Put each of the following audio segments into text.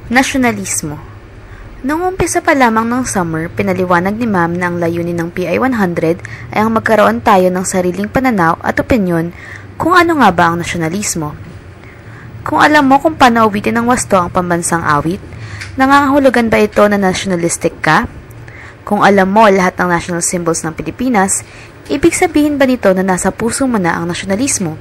Nasyonalismo. Noong umpisa pa lamang ng summer, pinaliwanag ni Ma'am na ang layunin ng PI-100 ay ang magkaroon tayo ng sariling pananaw at opinyon kung ano nga ba ang nasyonalismo. Kung alam mo kung paano awitin ng wasto ang pambansang awit, nangangahulugan ba ito na nationalistic ka? Kung alam mo lahat ng national symbols ng Pilipinas, ibig sabihin ba nito na nasa puso mo na ang nasyonalismo?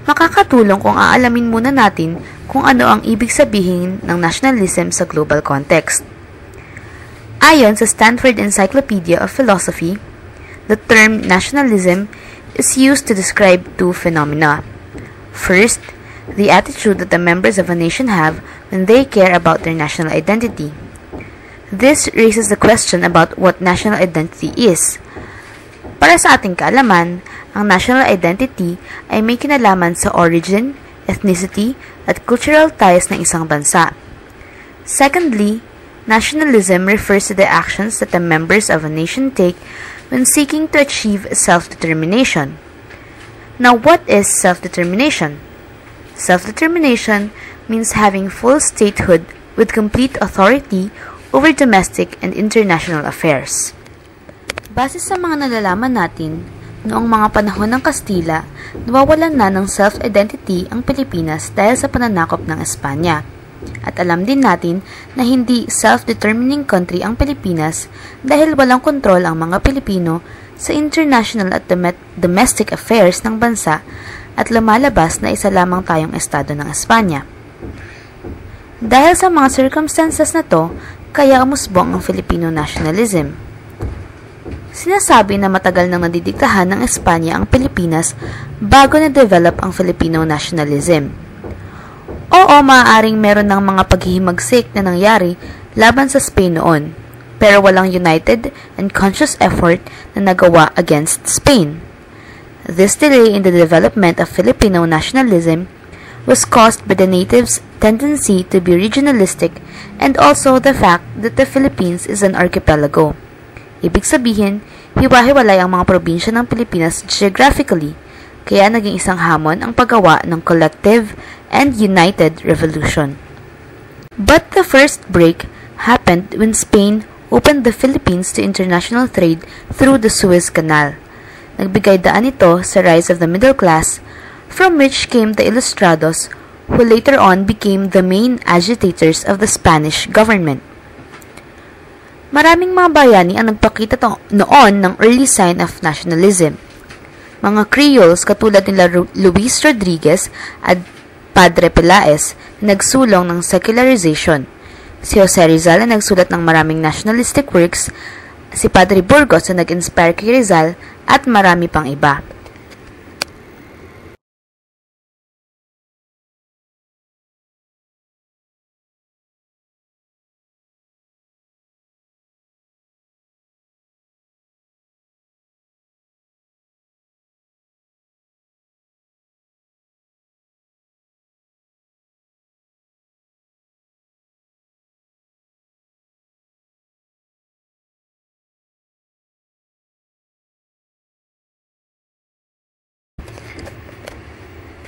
Makakatulong kung aalamin muna natin kung ano ang ibig sabihin ng nationalism sa global context. Ayon sa Stanford Encyclopedia of Philosophy, the term nationalism is used to describe two phenomena. First, the attitude that the members of a nation have when they care about their national identity. This raises the question about what national identity is. Para sa ating kaalaman, ang national identity ay may kinalaman sa origin, ethnicity, at cultural ties ng isang bansa. Secondly, nationalism refers to the actions that the members of a nation take when seeking to achieve self-determination. Now, what is self-determination? Self-determination means having full statehood with complete authority over domestic and international affairs. Base sa mga nalalaman natin, noong mga panahon ng Kastila, nawawalan na ng self-identity ang Pilipinas dahil sa pananakop ng Espanya. At alam din natin na hindi self-determining country ang Pilipinas dahil walang kontrol ang mga Pilipino sa international at domestic affairs ng bansa at lumalabas na isa lamang tayong estado ng Espanya. Dahil sa mga circumstances na to, kaya umusbong ang Filipino nationalism. Sinasabi na matagal nang nadidiktahan ng Espanya ang Pilipinas bago na-develop ang Filipino nationalism. Oo, maaaring meron ng mga paghihimagsik na nangyari laban sa Spain noon, pero walang united and conscious effort na nagawa against Spain. This delay in the development of Filipino nationalism was caused by the natives' tendency to be regionalistic and also the fact that the Philippines is an archipelago. Ibig sabihin, hiwa-hiwalay ang mga probinsya ng Pilipinas geographically, kaya naging isang hamon ang paggawa ng collective and united revolution. But the first break happened when Spain opened the Philippines to international trade through the Suez Canal. Nagbigay daan ito sa rise of the middle class, from which came the Ilustrados, who later on became the main agitators of the Spanish government. Maraming mga bayani ang nagpakita noon ng early sign of nationalism. Mga Creoles katulad nila Luis Rodriguez at Padre Pelaez na nagsulong ng secularization. Si Jose Rizal na nagsulat ng maraming nationalistic works, si Padre Burgos na nag-inspire kay Rizal at marami pang iba.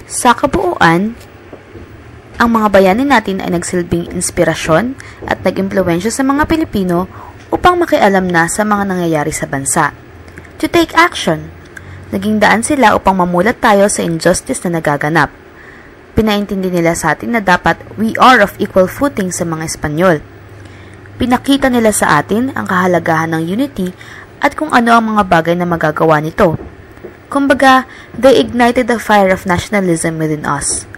Sa kabuuan, ang mga bayani natin ay nagsilbing inspirasyon at nag-impluwensya sa mga Pilipino upang makialam na sa mga nangyayari sa bansa. To take action, naging daan sila upang mamulat tayo sa injustice na nagaganap. Pinaintindi nila sa atin na dapat we are of equal footing sa mga Espanyol. Pinakita nila sa atin ang kahalagahan ng unity at kung ano ang mga bagay na magagawa nito. Kumbaga, they ignited the fire of nationalism within us.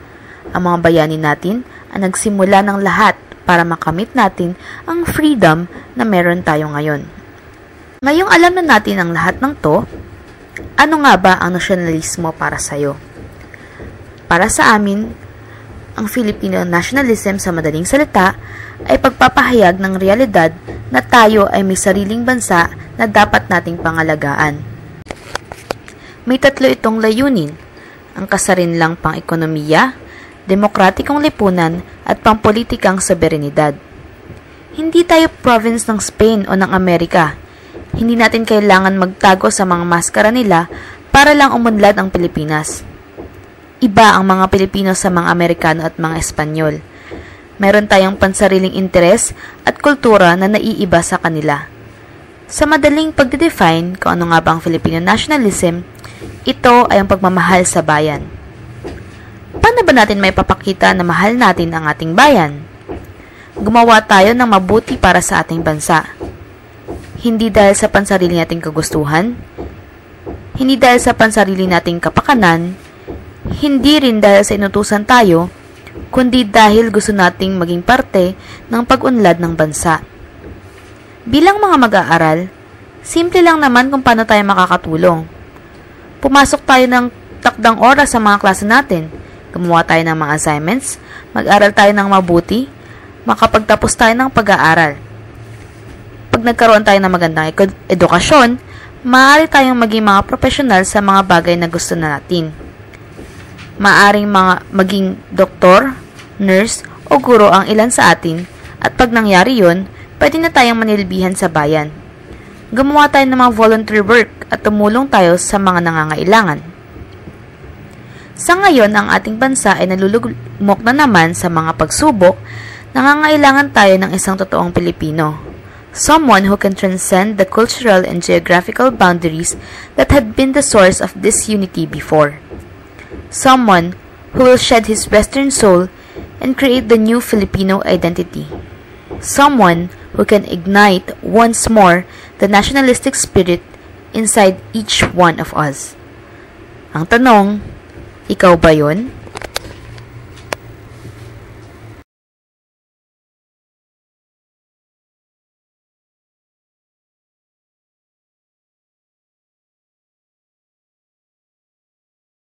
Ang mga bayani natin ang nagsimula ng lahat para makamit natin ang freedom na meron tayo ngayon. Ngayong alam na natin ang lahat ng to, ano nga ba ang nasyonalismo para sa'yo? Para sa amin, ang Filipino nationalism sa madaling salita ay pagpapahayag ng realidad na tayo ay may sariling bansa na dapat nating pangalagaan. May tatlo itong layunin, ang kasarinlang pang-ekonomiya, demokratikong lipunan at pampolitikang soberenidad. Hindi tayo province ng Spain o ng Amerika. Hindi natin kailangan magtago sa mga maskara nila para lang umunlad ang Pilipinas. Iba ang mga Pilipino sa mga Amerikano at mga Espanyol. Meron tayong pansariling interes at kultura na naiiba sa kanila. Sa madaling pagdedefine kung ano nga ba ang Filipino nationalism, ito ay ang pagmamahal sa bayan. Paano ba natin may papakita na mahal natin ang ating bayan? Gumawa tayo ng mabuti para sa ating bansa. Hindi dahil sa pansarili nating kagustuhan, hindi dahil sa pansarili nating kapakanan, hindi rin dahil sa inutusan tayo, kundi dahil gusto nating maging parte ng pag-unlad ng bansa. Bilang mga mag-aaral, simple lang naman kung paano tayo makakatulong. Pumasok tayo ng takdang oras sa mga klase natin, gumawa tayo ng mga assignments, mag-aral tayo ng mabuti, makapagtapos tayo ng pag-aaral. Pag nagkaroon tayo ng magandang edukasyon, maaari tayong maging mga profesional sa mga bagay na gusto natin. Maaring maging doktor, nurse, o guro ang ilan sa atin, at pag nangyari yun, pwede na tayong manilbihan sa bayan. Gumawa tayo ng mga volunteer work at tumulong tayo sa mga nangangailangan. Sa ngayon, ang ating bansa ay nalulugmok na naman sa mga pagsubok. Nangangailangan tayo ng isang totoong Pilipino. Someone who can transcend the cultural and geographical boundaries that had been the source of disunity before. Someone who will shed his Western soul and create the new Filipino identity. Someone who can ignite once more the nationalistic spirit inside each one of us. Ang tanong, ikaw ba yun?